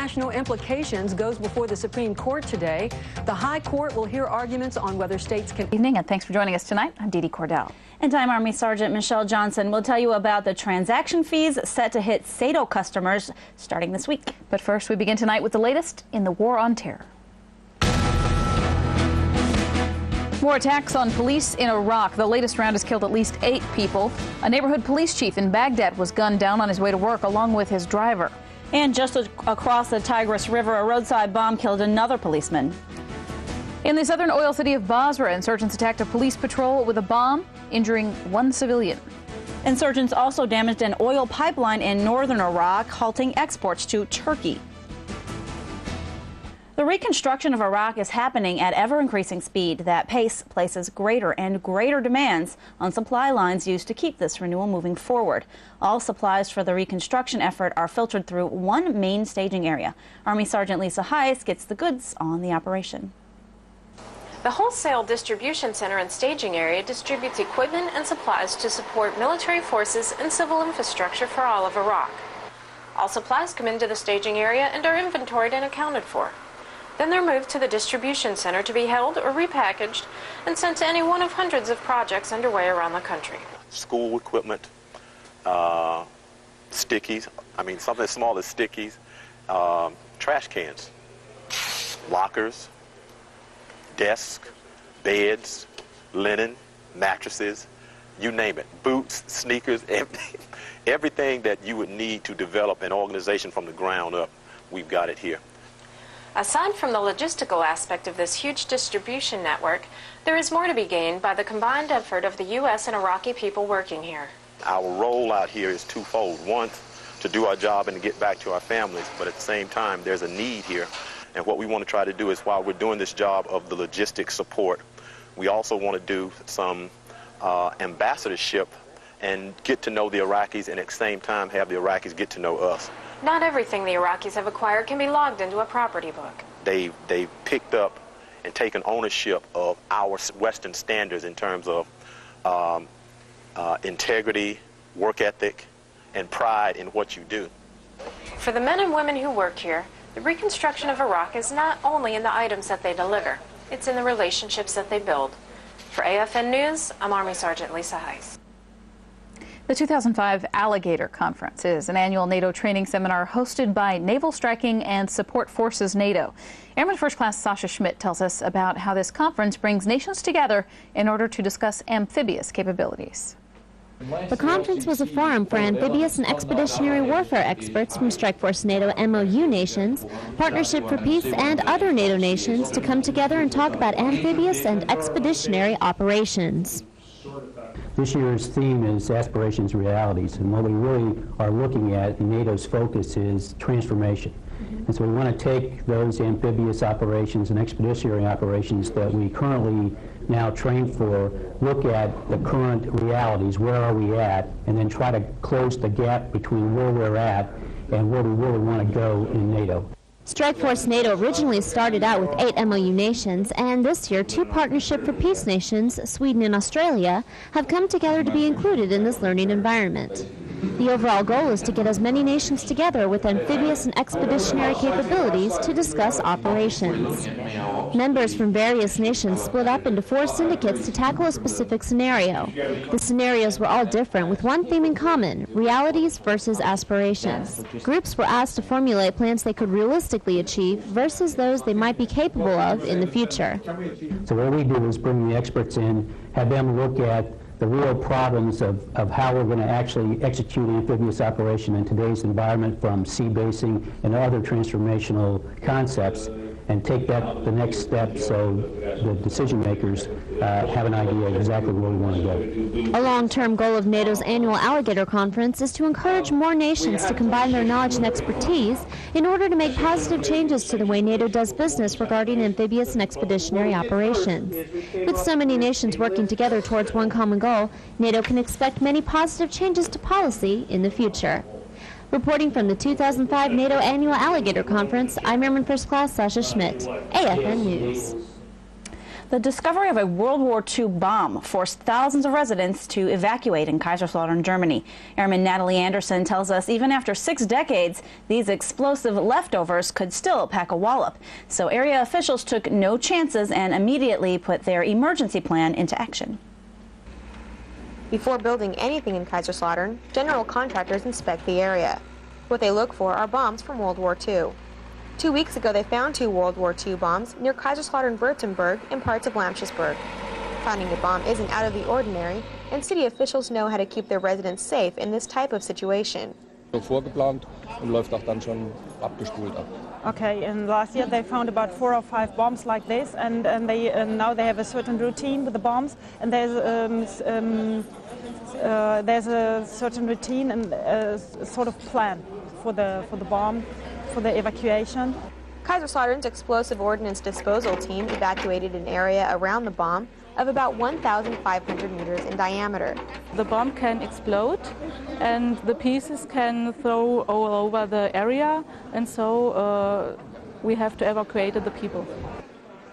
National implications goes before the Supreme Court today. The High Court will hear arguments on whether states can... Good evening, and thanks for joining us tonight. I'm DeDe Cordell. And I'm Army Sergeant Michelle Johnson. We'll tell you about the transaction fees set to hit NATO customers starting this week. But first, we begin tonight with the latest in the war on terror. More attacks on police in Iraq. The latest round has killed at least 8 people. A neighborhood police chief in Baghdad was gunned down on his way to work along with his driver. And just across the Tigris River, a roadside bomb killed another policeman. In the southern oil city of Basra, insurgents attacked a police patrol with a bomb, injuring 1 civilian. Insurgents also damaged an oil pipeline in northern Iraq, halting exports to Turkey. The reconstruction of Iraq is happening at ever-increasing speed. That pace places greater and greater demands on supply lines used to keep this renewal moving forward. All supplies for the reconstruction effort are filtered through one main staging area. Army Sergeant Lisa Heiss gets the goods on the operation. The wholesale distribution center and staging area distributes equipment and supplies to support military forces and civil infrastructure for all of Iraq. All supplies come into the staging area and are inventoried and accounted for. Then they're moved to the distribution center to be held or repackaged and sent to any one of hundreds of projects underway around the country. School equipment, stickies, something as small as stickies, trash cans, lockers, desks, beds, linen, mattresses, you name it, boots, sneakers, everything that you would need to develop an organization from the ground up, we've got it here. Aside from the logistical aspect of this huge distribution network, there is more to be gained by the combined effort of the U.S. and Iraqi people working here. Our role out here is twofold. One, to do our job and to get back to our families, but at the same time, there's a need here. And what we want to try to do is, while we're doing this job of the logistics support, we also want to do some ambassadorship and get to know the Iraqis, and at the same time have the Iraqis get to know us. Not everything the Iraqis have acquired can be logged into a property book. They've picked up and taken ownership of our Western standards in terms of integrity, work ethic, and pride in what you do. For the men and women who work here, the reconstruction of Iraq is not only in the items that they deliver, it's in the relationships that they build. For AFN News, I'm Army Sergeant Lisa Heiss. The 2005 Alligator Conference is an annual NATO training seminar hosted by Naval Striking and Support Forces NATO. Airman First Class Sasha Schmidt tells us about how this conference brings nations together in order to discuss amphibious capabilities. The conference was a forum for amphibious and expeditionary warfare experts from Strike Force NATO MOU nations, Partnership for Peace, and other NATO nations to come together and talk about amphibious and expeditionary operations. This year's theme is Aspirations, Realities, and what we really are looking at in NATO's focus is transformation. And so we want to take those amphibious operations and expeditionary operations that we currently now train for, look at the current realities, where are we at, and then try to close the gap between where we're at and where we really want to go in NATO. Strike Force NATO originally started out with 8 MOU nations, and this year 2 Partnership for Peace nations, Sweden and Australia, have come together to be included in this learning environment. The overall goal is to get as many nations together with amphibious and expeditionary capabilities to discuss operations. Members from various nations split up into 4 syndicates to tackle a specific scenario. The scenarios were all different, with one theme in common: realities versus aspirations. Groups were asked to formulate plans they could realistically achieve versus those they might be capable of in the future. So what we do is bring the experts in, have them look at the real problems of how we're going to actually execute an amphibious operation in today's environment, from sea basing and other transformational concepts, and take that the next step so the decision makers have an idea of exactly where we want to go. A long-term goal of NATO's annual Alligator Conference is to encourage more nations to combine their knowledge and expertise in order to make positive changes to the way NATO does business regarding amphibious and expeditionary operations. With so many nations working together towards one common goal, NATO can expect many positive changes to policy in the future. Reporting from the 2005 NATO Annual Alligator Conference, I'm Airman First Class Sasha Schmidt, AFN News. The discovery of a World War II bomb forced thousands of residents to evacuate in Kaiserslautern, Germany. Airman Natalie Anderson tells us even after 6 decades, these explosive leftovers could still pack a wallop. So area officials took no chances and immediately put their emergency plan into action. Before building anything in Kaiserslautern, general contractors inspect the area. What they look for are bombs from World War II. 2 weeks ago, they found 2 World War II bombs near Kaiserslautern-Württemberg and parts of Lamschusburg. Finding a bomb isn't out of the ordinary, and city officials know how to keep their residents safe in this type of situation. Vorgeplant und läuft auch dann schon abgespult ab. Okay, and last year they found about 4 or 5 bombs like this, and now they have a certain routine with the bombs, and there's a certain routine and a sort of plan for the bomb, for the evacuation. Kaiserslautern's explosive ordnance disposal team evacuated an area around the bomb of about 1,500 meters in diameter. The bomb can explode and the pieces can throw all over the area, and so we have to evacuate the people.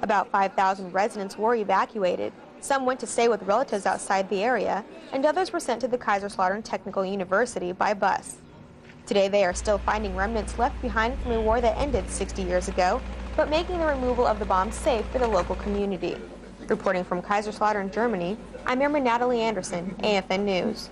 About 5,000 residents were evacuated. Some went to stay with relatives outside the area, and others were sent to the Kaiserslautern Technical University by bus. Today they are still finding remnants left behind from a war that ended 60 years ago, but making the removal of the bombs safe for the local community. Reporting from Kaiserslautern, Germany, I'm Airman Natalie Anderson, AFN News.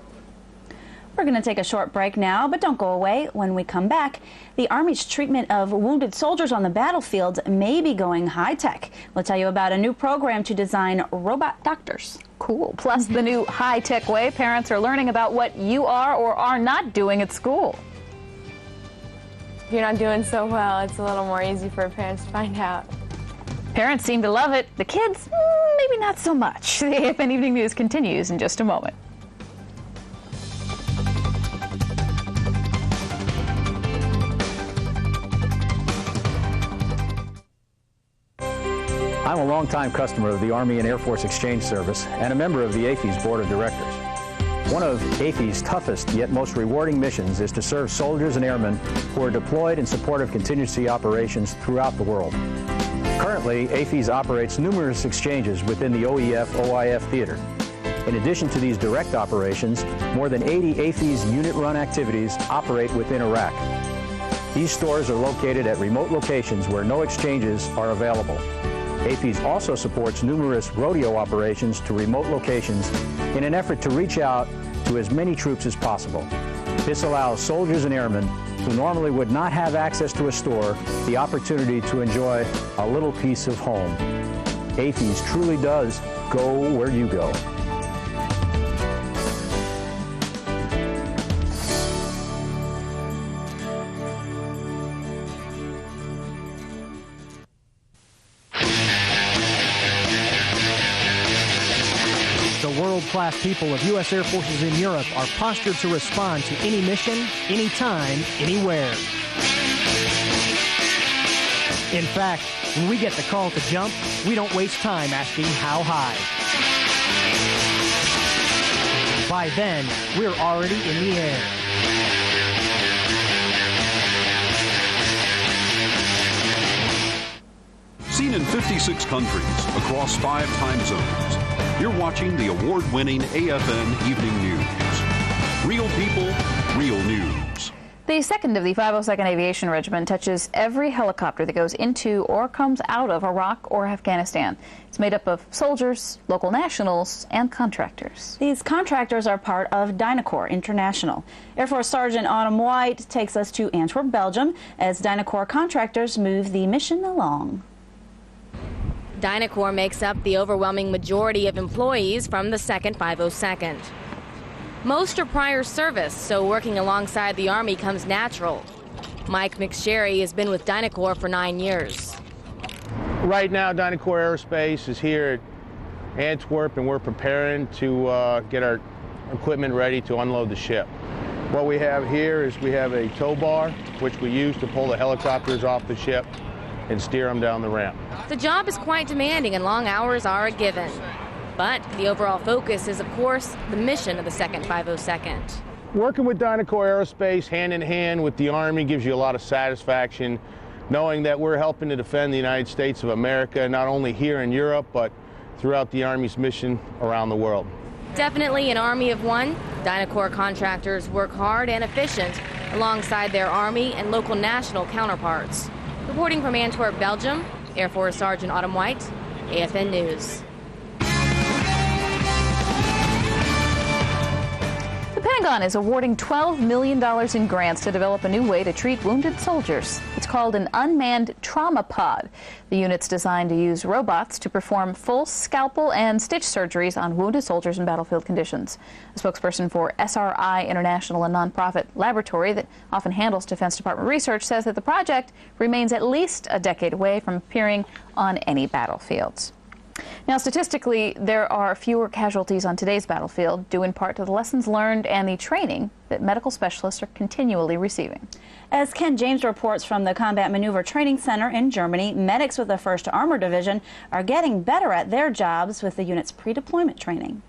We're going to take a short break now, but don't go away. When we come back, the Army's treatment of wounded soldiers on the battlefield may be going high-tech. We'll tell you about a new program to design robot doctors. Cool. Plus the new high-tech way parents are learning about what you are or are not doing at school. If you're not doing so well, it's a little more easy for parents to find out. Parents seem to love it. The kids, maybe not so much. The AFN Evening News continues in just a moment. I'm a longtime customer of the Army and Air Force Exchange Service and a member of the AFI's Board of Directors. One of AFI's toughest yet most rewarding missions is to serve soldiers and airmen who are deployed in support of contingency operations throughout the world. Currently, AFI's operates numerous exchanges within the OEF-OIF theater. In addition to these direct operations, more than 80 AFI's unit-run activities operate within Iraq. These stores are located at remote locations where no exchanges are available. AFI's also supports numerous rodeo operations to remote locations in an effort to reach out to as many troops as possible. This allows soldiers and airmen who normally would not have access to a store the opportunity to enjoy a little piece of home. AFI's truly does go where you go. World-class people of U.S. Air Forces in Europe are postured to respond to any mission, anytime, anywhere. In fact, when we get the call to jump, we don't waste time asking how high. By then, we're already in the air. Seen in 56 countries across 5 time zones. You're watching the award-winning AFN Evening News. Real people, real news. The 2nd of the 502nd Aviation Regiment touches every helicopter that goes into or comes out of Iraq or Afghanistan. It's made up of soldiers, local nationals, and contractors. These contractors are part of Dynacorps International. Air Force Sergeant Autumn White takes us to Antwerp, Belgium, as Dynacorps contractors move the mission along. Dynacorps makes up the overwhelming majority of employees from the 2nd 502nd. Most are prior service, so working alongside the Army comes natural. Mike McSherry has been with Dynacorps for 9 years. Right now, Dynacorps Aerospace is here at Antwerp, and we're preparing to get our equipment ready to unload the ship. What we have here is we have a tow bar, which we use to pull the helicopters off the ship and steer them down the ramp. The job is quite demanding and long hours are a given. But the overall focus is, of course, the mission of the 2nd 502nd. Working with Dynacorps Aerospace hand in hand with the Army gives you a lot of satisfaction, knowing that we're helping to defend the United States of America, not only here in Europe, but throughout the Army's mission around the world. Definitely an army of one. Dynacorp contractors work hard and efficient alongside their Army and local national counterparts. Reporting from Antwerp, Belgium, Air Force Sergeant Autumn White, AFN News. The Pentagon is awarding $12 million in grants to develop a new way to treat wounded soldiers. It's called an Unmanned Trauma Pod. The unit's designed to use robots to perform full scalpel and stitch surgeries on wounded soldiers in battlefield conditions. A spokesperson for SRI International, a nonprofit laboratory that often handles Defense Department research, says that the project remains at least a decade away from appearing on any battlefields. Now, statistically, there are fewer casualties on today's battlefield, due in part to the lessons learned and the training that medical specialists are continually receiving. As Ken James reports from the Combat Maneuver Training Center in Germany, medics with the 1st Armored Division are getting better at their jobs with the unit's pre-deployment training.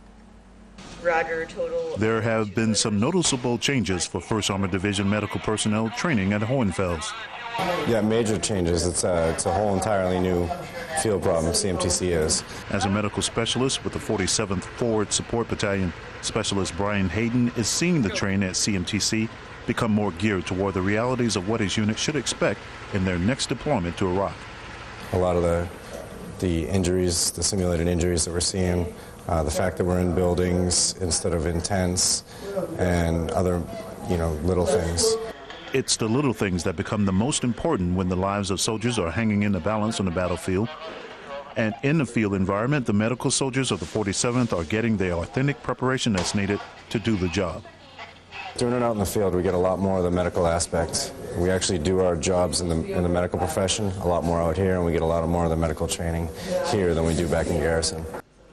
Roger, total. There have been some noticeable changes for 1st Armored Division medical personnel training at Hohenfels. Yeah, major changes. It's a whole entirely new field problem, CMTC is. As a medical specialist with the 47th Forward Support Battalion, Specialist Brian Hayden is seeing the train at CMTC become more geared toward the realities of what his unit should expect in their next deployment to Iraq. A lot of the injuries, the simulated injuries that we're seeing, the fact that we're in buildings instead of in tents, and other, little things. It's the little things that become the most important when the lives of soldiers are hanging in the balance on the battlefield. And in the field environment, the medical soldiers of the 47th are getting the authentic preparation that's needed to do the job. Doing it out in the field, we get a lot more of the medical aspect. We actually do our jobs in the medical profession a lot more out here, and we get a lot more of the medical training here than we do back in garrison.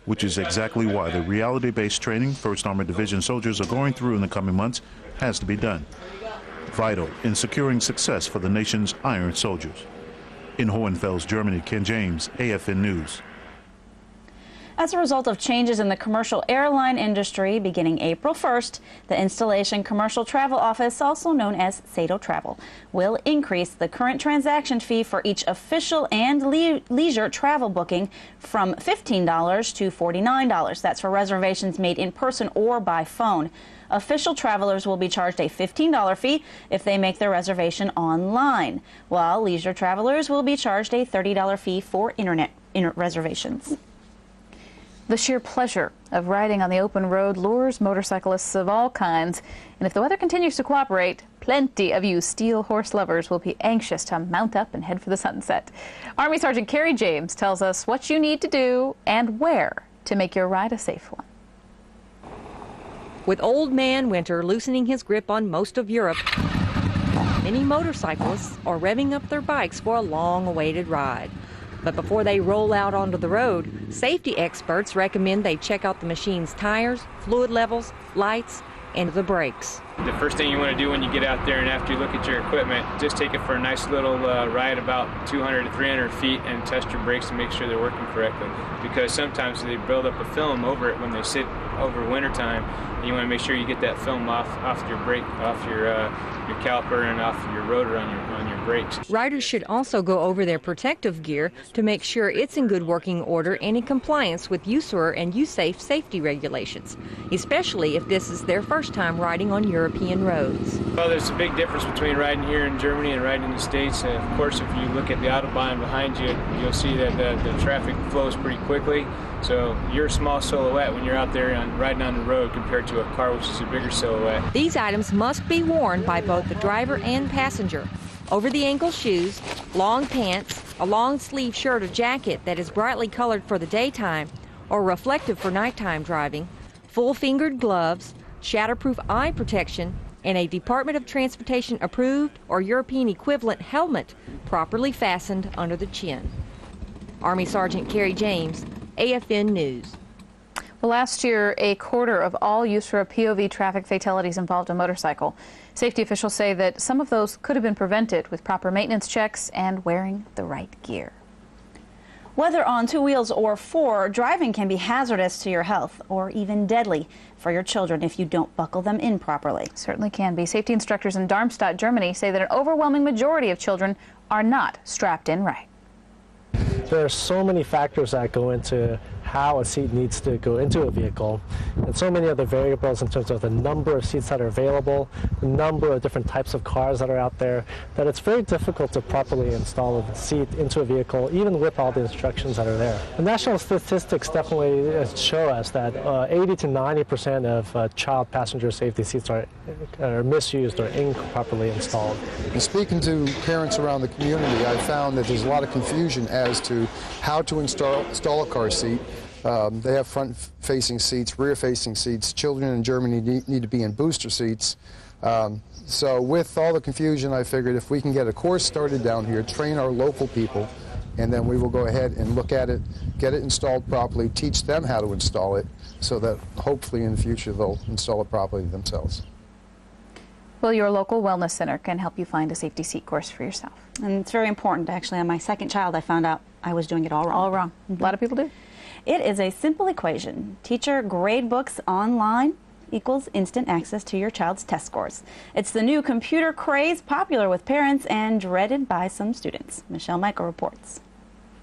Which is exactly why the reality-based training 1st Armored Division soldiers are going through in the coming months has to be done. Vital in securing success for the nation's iron soldiers. In Hohenfels, Germany, Ken James, AFN News. As a result of changes in the commercial airline industry beginning April 1st, the Installation Commercial Travel Office, also known as SATO Travel, will increase the current transaction fee for each official and leisure travel booking from $15 to $49. That's for reservations made in person or by phone. Official travelers will be charged a $15 fee if they make their reservation online, while leisure travelers will be charged a $30 fee for internet reservations. The sheer pleasure of riding on the open road lures motorcyclists of all kinds, and if the weather continues to cooperate, plenty of you steel horse lovers will be anxious to mount up and head for the sunset. Army Sergeant Karry James tells us what you need to do and where to make your ride a safe one. With Old Man Winter loosening his grip on most of Europe, many motorcyclists are revving up their bikes for a long-awaited ride. But before they roll out onto the road, safety experts recommend they check out the machine's tires, fluid levels, lights, and the brakes. The first thing you want to do when you get out there and after you look at your equipment, just take it for a nice little ride about 200 to 300 feet and test your brakes to make sure they're working correctly. Because sometimes they build up a film over it when they sit over wintertime, and you want to make sure you get that film off your brake, off your caliper and off your rotor on your brakes. Riders should also go over their protective gear to make sure it's in good working order and in compliance with USER and USAFE safety regulations, especially if this is their first time riding on European roads. Well, there's a big difference between riding here in Germany and riding in the States. Of course, if you look at the Autobahn behind you, you'll see that the traffic flows pretty quickly. So you're a small silhouette when you're out there riding on the road compared to a car, which is a bigger silhouette. These items must be worn by both the driver and passenger. Over-the-ankle shoes, long pants, a long-sleeve shirt or jacket that is brightly colored for the daytime or reflective for nighttime driving, full-fingered gloves, shatterproof eye protection, and a Department of Transportation approved or European equivalent helmet properly fastened under the chin. Army Sergeant Karry James, AFN News. Well, last year, a quarter of all USERA POV traffic fatalities involved a motorcycle. Safety officials say that some of those could have been prevented with proper maintenance checks and wearing the right gear. Whether on two wheels or four, driving can be hazardous to your health or even deadly for your children if you don't buckle them in properly. Certainly can be. Safety instructors in Darmstadt, Germany say that an overwhelming majority of children are not strapped in right. There are so many factors that go into how a seat needs to go into a vehicle, and so many other variables in terms of the number of seats that are available, the number of different types of cars that are out there, that it's very difficult to properly install a seat into a vehicle, even with all the instructions that are there. The national statistics definitely show us that 80 to 90% of child passenger safety seats are misused or improperly installed. And speaking to parents around the community, I've found that there's a lot of confusion as to how to install a car seat. They have front-facing seats, rear-facing seats. Children in Germany need to be in booster seats. So with all the confusion, I figured if we can get a course started down here, train our local people, and then we will go ahead and look at it, get it installed properly, teach them how to install it, so that hopefully in the future they'll install it properly themselves. Well, your local wellness center can help you find a safety seat course for yourself. And it's very important, actually. On my second child, I found out I was doing it all wrong. All wrong. A lot of people do. It is a simple equation. Teacher grade books online equals instant access to your child's test scores. It's the new computer craze, popular with parents and dreaded by some students. Michelle Michael reports.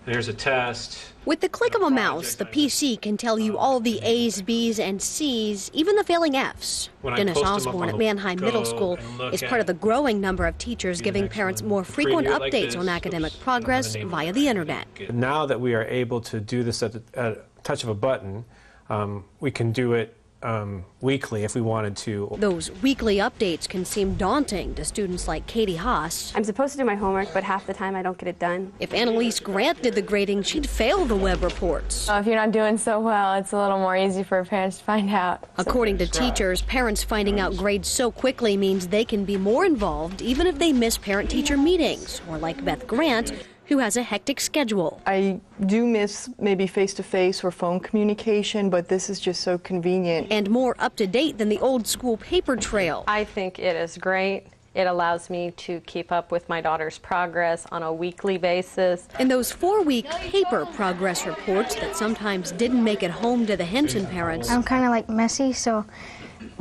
There's a test. With the click of a mouse, the PC can tell you all the A's, B's, and C's, even the failing F's. Dennis Osborne at Mannheim Middle School is part of the growing number of teachers giving parents more frequent updates on academic progress via the internet. Now that we are able to do this at a touch of a button, we can do it weekly if we wanted to. Those weekly updates can seem daunting to students like Katie Haas. I'm supposed to do my homework, but half the time I don't get it done. If Annalise Grant did the grading, she'd fail the web reports. If you're not doing so well, it's a little more easy for parents to find out. According to teachers, parents finding out grades so quickly means they can be more involved even if they miss parent-teacher meetings, or like Beth Grant, who has a hectic schedule. I do miss maybe face-to-face or phone communication, but this is just so convenient. And more up-to-date than the old-school paper trail. I think it is great. It allows me to keep up with my daughter's progress on a weekly basis. And those 4-week paper progress reports that sometimes didn't make it home to the Henson parents. I'm kind of like messy, so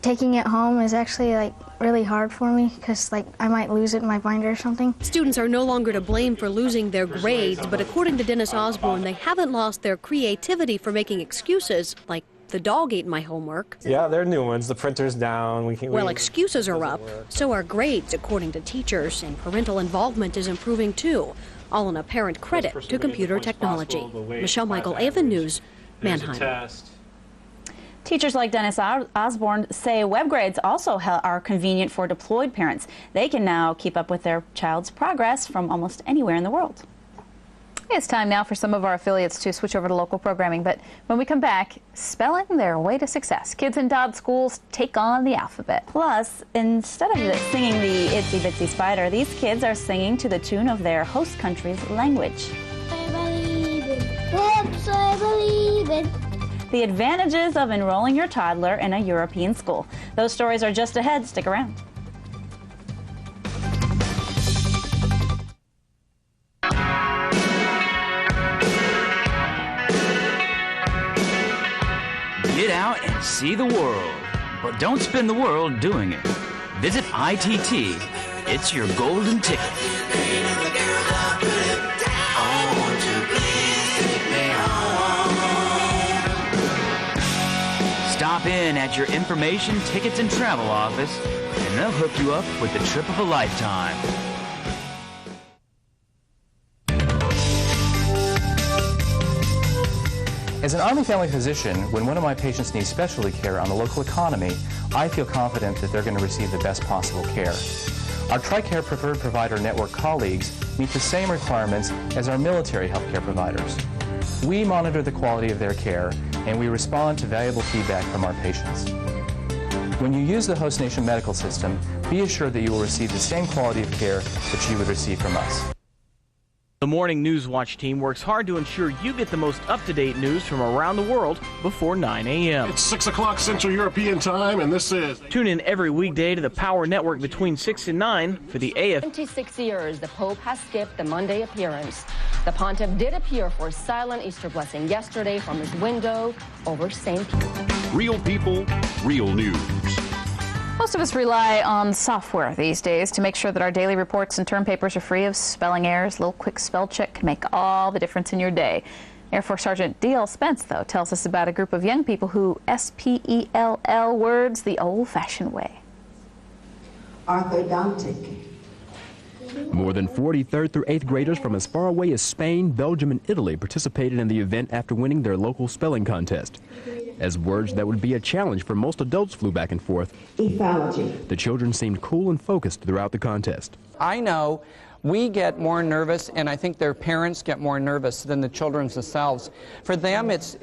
taking it home is actually like really hard for me because like I might lose it in my binder or something. Students are no longer to blame for losing their grades, but according to Dennis Osborne, they haven't lost their creativity for making excuses like the dog ate my homework. Yeah, they're new ones. The printer's down. Well, excuses are up. So are grades, according to teachers, and parental involvement is improving too. All in apparent credit to computer technology. Michelle Michael, AFN News, Mannheim. Teachers like Dennis Osborne say web grades also are convenient for deployed parents. They can now keep up with their child's progress from almost anywhere in the world. It's time now for some of our affiliates to switch over to local programming, but when we come back, spelling their way to success. Kids in Dodd schools take on the alphabet. Plus, instead of singing the Itsy Bitsy Spider, these kids are singing to the tune of their host country's language. I believe it. Whoops, I believe it. The advantages of enrolling your toddler in a European school. Those stories are just ahead. Stick around. Get out and see the world, but don't spend the world doing it. Visit ITT. It's your golden ticket. Stop in at your information, tickets, and travel office, and they'll hook you up with the trip of a lifetime. As an Army family physician, when one of my patients needs specialty care on the local economy, I feel confident that they're going to receive the best possible care. Our TRICARE Preferred Provider Network colleagues meet the same requirements as our military healthcare providers. We monitor the quality of their care, and we respond to valuable feedback from our patients. When you use the host nation medical system, be assured that you will receive the same quality of care that you would receive from us. The Morning News Watch team works hard to ensure you get the most up-to-date news from around the world before 9 a.m. It's 6 o'clock Central European Time, and this is... Tune in every weekday to the Power Network between 6 and 9 for the AFN. 26 years, the Pope has skipped the Monday appearance. The pontiff did appear for a silent Easter blessing yesterday from his window over St. Peter. Real people, real news. Most of us rely on software these days to make sure that our daily reports and term papers are free of spelling errors. A little quick spell check can make all the difference in your day. Air Force Sergeant D.L. Spence, though, tells us about a group of young people who spell words the old-fashioned way. Orthodontic. More than 40 3rd through 8th graders from as far away as Spain, Belgium, and Italy participated in the event after winning their local spelling contest. As words that would be a challenge for most adults flew back and forth, Ethology. The children seemed cool and focused throughout the contest. I know we get more nervous, and I think their parents get more nervous than the children themselves. For them, it's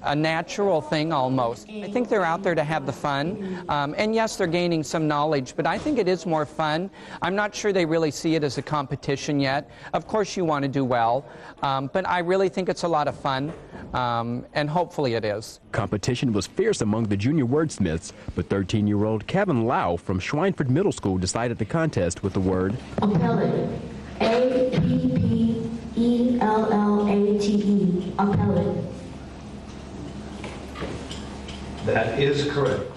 a natural thing almost. I think they're out there to have the fun, and yes, they're gaining some knowledge, but I think it is more fun. I'm not sure they really see it as a competition yet. Of course you want to do well, but I really think it's a lot of fun, and hopefully it is. Competition was fierce among the junior wordsmiths, but 13-year-old Kevin Lau from Schweinfurt Middle School decided the contest with the word Appellate. A-P-P-E-L-L-A-T-E. Appellate. That is correct.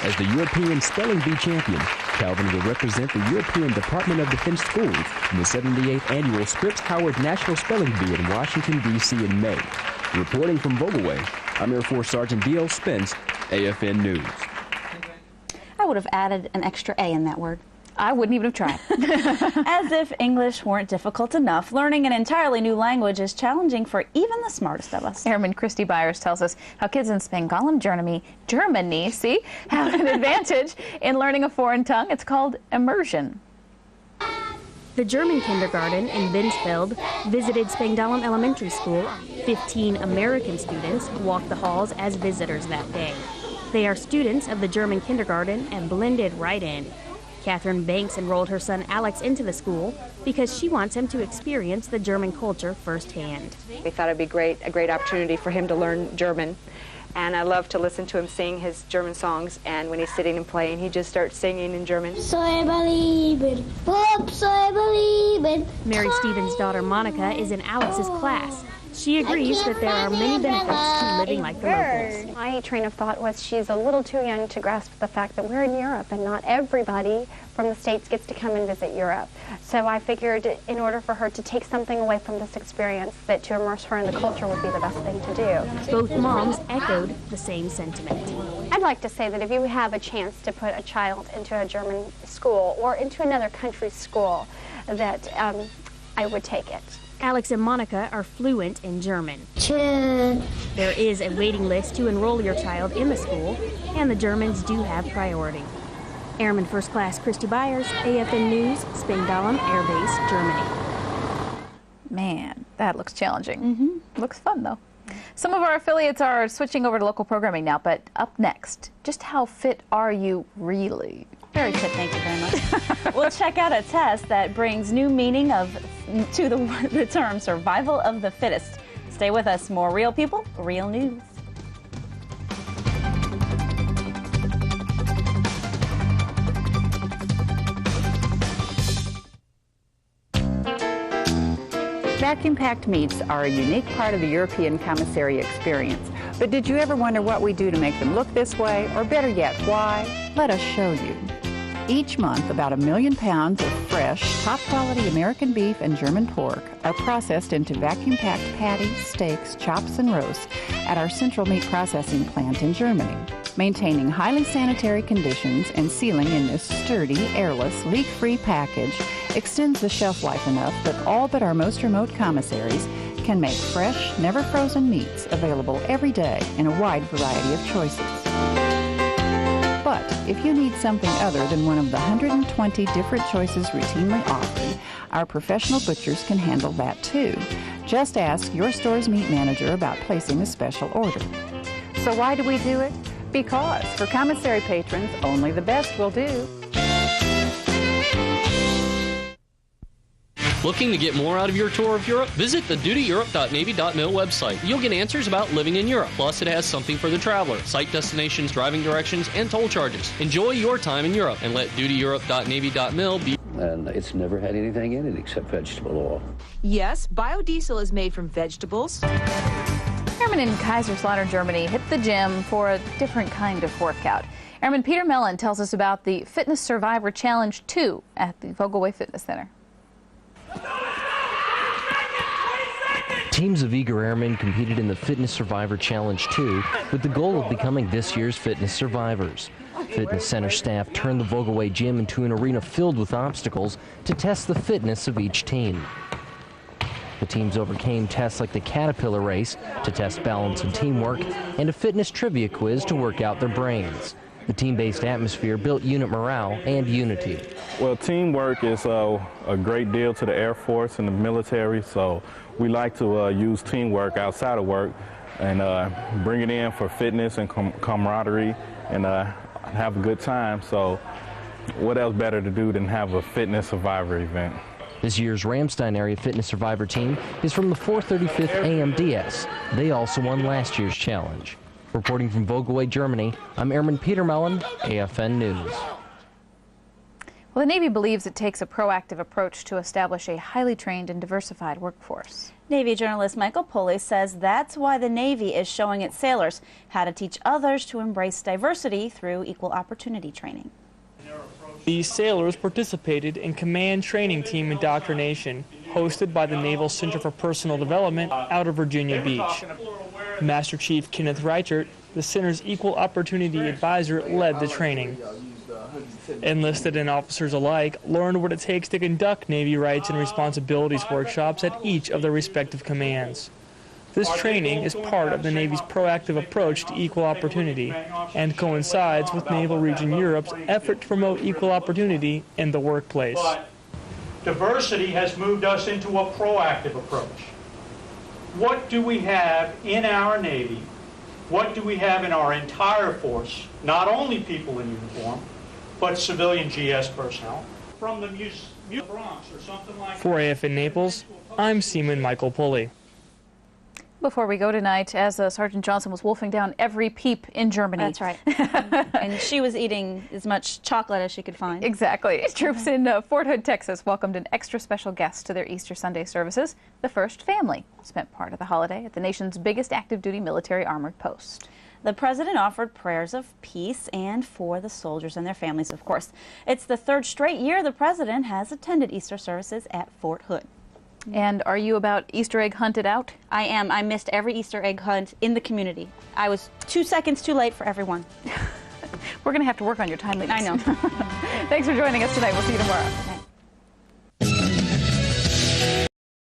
As the European Spelling Bee champion, Calvin will represent the European Department of Defense schools in the 78th annual Scripps Howard National Spelling Bee in Washington, D.C. in May. Reporting from Vogelway, I'm Air Force Sergeant D.L. Spence, AFN News. I would have added an extra A in that word. I wouldn't even have tried. As if English weren't difficult enough, learning an entirely new language is challenging for even the smartest of us. Airman Christy Byers tells us how kids in Spangdahlem, Germany, have an advantage in learning a foreign tongue. It's called Immersion. The German kindergarten in Binsfeld visited Spangdahlem Elementary School. 15 American students walked the halls as visitors that day. They are students of the German kindergarten and blended right in. Catherine Banks enrolled her son Alex into the school because she wants him to experience the German culture firsthand. We thought it'd be a great opportunity for him to learn German. And I love to listen to him sing his German songs, and when he's sitting and playing, he just starts singing in German. So I believe it. Oops, I believe it. Mary Stevens' daughter Monica is in Alex's class. She agrees that there are many benefits to living like the locals. My train of thought was she's a little too young to grasp the fact that we're in Europe and not everybody from the States gets to come and visit Europe. So I figured in order for her to take something away from this experience, that to immerse her in the culture would be the best thing to do. Both moms echoed the same sentiment. I'd like to say that if you have a chance to put a child into a German school or into another country's school, that I would take it. Alex and Monica are fluent in German. There is a waiting list to enroll your child in the school, and the Germans do have priority. Airman First Class Christy Byers, AFN News, Spangdahlem Air Base, Germany. Man, that looks challenging. Looks fun, though. Some of our affiliates are switching over to local programming now, but up next, just how fit are you really? Very fit, thank you very much. We'll check out a test that brings new meaning to the term survival of the fittest. Stay with us. More real people, real news. Vacuum-packed meats are a unique part of the European commissary experience. But did you ever wonder what we do to make them look this way? Or better yet, why? Let us show you. Each month, about 1 million pounds of fresh, top-quality American beef and German pork are processed into vacuum-packed patties, steaks, chops, and roasts at our central meat processing plant in Germany. Maintaining highly sanitary conditions and sealing in this sturdy, airless, leak-free package extends the shelf life enough that all but our most remote commissaries can make fresh, never-frozen meats available every day in a wide variety of choices. But if you need something other than one of the 120 different choices routinely offered, our professional butchers can handle that too. Just ask your store's meat manager about placing a special order. So why do we do it? Because for commissary patrons, only the best will do. Looking to get more out of your tour of Europe? Visit the dutyeurope.navy.mil website. You'll get answers about living in Europe. Plus, it has something for the traveler: site destinations, driving directions, and toll charges. Enjoy your time in Europe and let dutyeurope.navy.mil be. And it's never had anything in it except vegetable oil. Yes, biodiesel is made from vegetables. Airmen in Kaiserslautern, Germany hit the gym for a different kind of workout. Airman Peter Mellon tells us about the Fitness Survivor Challenge 2 at the Vogelway Fitness Center. Teams of eager airmen competed in the Fitness Survivor Challenge 2 with the goal of becoming this year's fitness survivors. Fitness center staff turned the Vogaway gym into an arena filled with obstacles to test the fitness of each team. The teams overcame tests like the Caterpillar race to test balance and teamwork, and a fitness trivia quiz to work out their brains. The team-based atmosphere built unit morale and unity. Well, teamwork is a great deal to the Air Force and the military, so we like to use teamwork outside of work and bring it in for fitness and camaraderie and have a good time. So what else better to do than have a fitness survivor event? This year's Ramstein Area Fitness Survivor team is from the 435th AMDS. They also won last year's challenge. Reporting from Vogaway, Germany, I'm Airman Peter Mellon, AFN News. Well, the Navy believes it takes a proactive approach to establish a highly trained and diversified workforce. Navy journalist Michael Pulley says that's why the Navy is showing its sailors how to teach others to embrace diversity through equal opportunity training. These sailors participated in Command Training Team Indoctrination, hosted by the Naval Center for Personal Development out of Virginia Beach. Master Chief Kenneth Reichert, the center's equal opportunity advisor, led the training. Enlisted and officers alike learned what it takes to conduct Navy rights and responsibilities workshops at each of their respective commands. This training is part of the Navy's proactive approach to equal opportunity and coincides with Naval Region Europe's effort to promote equal opportunity in the workplace. But diversity has moved us into a proactive approach. What do we have in our Navy? What do we have in our entire force? Not only people in uniform, but civilian GS personnel from the Bronx or something like that. For AFN Naples, I'm Seaman Michael Pulley. Before we go tonight, as Sergeant Johnson was wolfing down every peep in Germany. That's right. And she was eating as much chocolate as she could find. Exactly. Troops in Fort Hood, Texas welcomed an extra special guest to their Easter Sunday services. The First Family spent part of the holiday at the nation's biggest active duty military armored post. The president offered prayers of peace and for the soldiers and their families, of course. It's the third straight year the president has attended Easter services at Fort Hood. And are you about Easter egg hunted out? I am. I missed every Easter egg hunt in the community. I was 2 seconds too late for everyone. We're going to have to work on your timeliness. I know. Thanks for joining us tonight. We'll see you tomorrow.